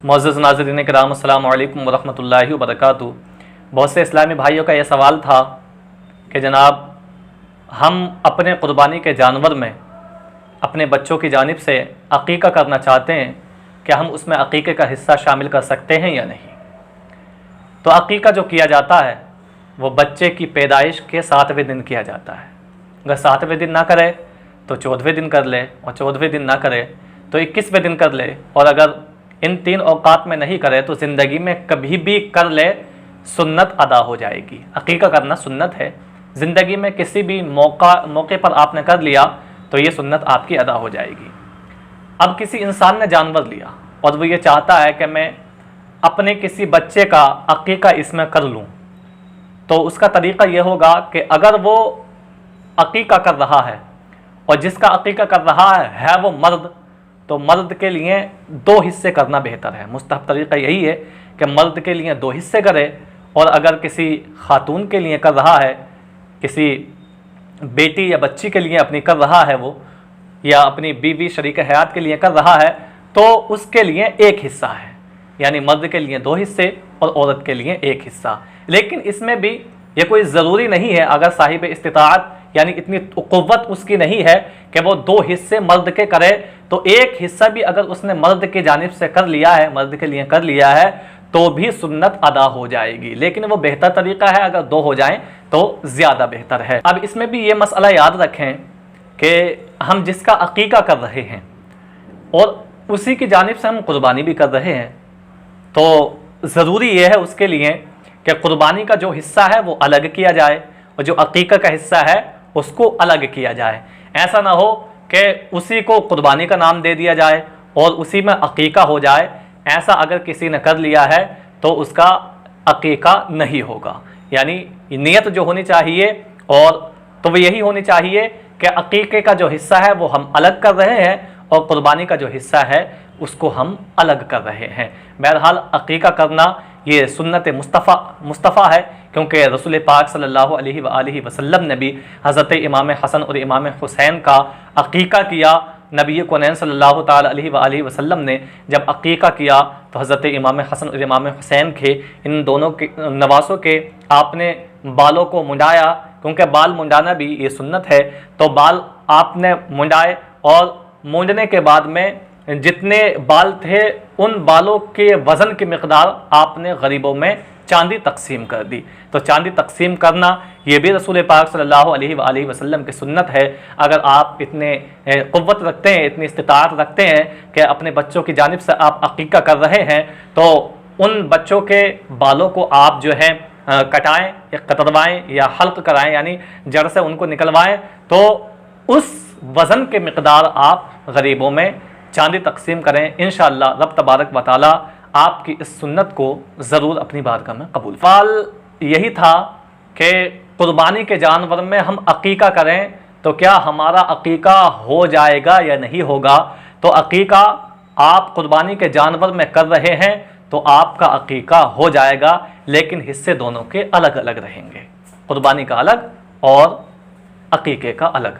मुअज़्ज़ज़ नाज़रीन किराम अस्सलाम वालेकुम वरहमतुल्लाहि वबरकातुहू। बहुत से इस्लामी भाइयों का यह सवाल था कि जनाब हम अपने क़ुरबानी के जानवर में अपने बच्चों की जानिब से अक़ीक़ा करना चाहते हैं, क्या हम उसमें अक़ीक़े का हिस्सा शामिल कर सकते हैं या नहीं। तो अक़ीक़ा जो किया जाता है वो बच्चे की पैदाइश के 7वें दिन किया जाता है। अगर 7वें दिन ना करे तो 14वें दिन कर ले, और 14वें दिन ना करे तो 21वें दिन कर ले, और अगर इन 3 औक़ात में नहीं करे तो ज़िंदगी में कभी भी कर ले, सुन्नत अदा हो जाएगी। अक़ीक़ा करना सुन्नत है। ज़िंदगी में किसी भी मौके पर आपने कर लिया तो ये सुन्नत आपकी अदा हो जाएगी। अब किसी इंसान ने जानवर लिया और वो ये चाहता है कि मैं अपने किसी बच्चे का अक़ीक़ा इसमें कर लूँ, तो उसका तरीक़ा ये होगा कि अगर वो अक़ीक़ा कर रहा है और जिसका अक़ीक़ा कर रहा है वो मर्द, तो मर्द के लिए 2 हिस्से करना बेहतर है। मुस्तहब तरीक़ा यही है कि मर्द के लिए 2 हिस्से करे, और अगर किसी खातून के लिए कर रहा है, किसी बेटी या बच्ची के लिए अपनी कर रहा है वो, या अपनी बीवी शरीक हयात के लिए कर रहा है, तो उसके लिए 1 हिस्सा है। यानी मर्द के लिए 2 हिस्से और औरत के लिए 1 हिस्सा। लेकिन इसमें भी ये कोई ज़रूरी नहीं है, अगर साहिब इस्तिताअत यानी इतनी क़ुव्वत उसकी नहीं है कि वो 2 हिस्से मर्द के करे, तो 1 हिस्सा भी अगर उसने मर्द की जानिब से कर लिया है, मर्द के लिए कर लिया है, तो भी सुन्नत अदा हो जाएगी। लेकिन वो बेहतर तरीक़ा है, अगर 2 हो जाएं तो ज़्यादा बेहतर है। अब इसमें भी ये मसला याद रखें कि हम जिसका अक़ीक़ा कर रहे हैं और उसी की जानिब से हम क़ुरबानी भी कर रहे हैं, तो ज़रूरी ये है उसके लिए कि क़ुरबानी का जो हिस्सा है वो अलग किया जाए और जो अक़ीक़ा का हिस्सा है उसको अलग किया जाए। ऐसा ना हो कि उसी को क़ुरबानी का नाम दे दिया जाए और उसी में अक़ीक़ा हो जाए। ऐसा अगर किसी ने कर लिया है तो उसका अक़ीक़ा नहीं होगा। यानी नियत जो होनी चाहिए और तो वो यही होनी चाहिए कि अक़ीक़े का जो हिस्सा है वो हम अलग कर रहे हैं और क़ुरबानी का जो हिस्सा है उसको हम अलग कर रहे हैं। बहरहाल अक़ीक़ा करना ये सुन्नत मुस्तफ़ा है, क्योंकि रसूल पाक सल्लल्लाहु अलैहि वसल्लम ने भी हज़रत इमाम हसन और इमाम हुसैन का अक़ीक़ा किया। नबी कौनैन सल्लल्लाहु ताला अलैहि वसल्लम ने जब अक़ीक़ा किया तो हज़रत इमाम हसन और इमाम हुसैन के इन दोनों के नवासों के आपने बालों को मुंडाया, क्योंकि बाल मुंडाना भी ये सुन्नत है। तो बाल आपने मुंडाए और मुंडने के बाद में जितने बाल थे उन बालों के वज़न की मिक़दार आपने गरीबों में चांदी तकसीम कर दी। तो चांदी तकसीम करना ये भी रसूल पाक सल्लल्लाहु अलैहि वसल्लम की सुन्नत है। अगर आप इतने क़ुव्वत रखते हैं, इतनी इस्तिताअत रखते हैं कि अपने बच्चों की जानिब से आप अक़ीक़ा कर रहे हैं, तो उन बच्चों के बालों को आप जो है कटाएँ या कतरवाएँ या हल्क कराएँ, यानी जड़ से उनको निकलवाएँ, तो उस वज़न के मिक़दार आप गरीबों में चांदी तकसीम करें। इंशाअल्लाह रब तबारक व तआला आपकी इस सुन्नत को ज़रूर अपनी बारगाह में कबूल। सवाल यही था कि क़ुरबानी के जानवर में हम अक़ीक़ा करें तो क्या हमारा अक़ीक़ा हो जाएगा या नहीं होगा। तो अक़ीक़ा आप क़ुरबानी के जानवर में कर रहे हैं तो आपका अक़ीक़ा हो जाएगा, लेकिन हिस्से दोनों के अलग अलग रहेंगे, क़ुरबानी का अलग और अक़ीक़े का अलग।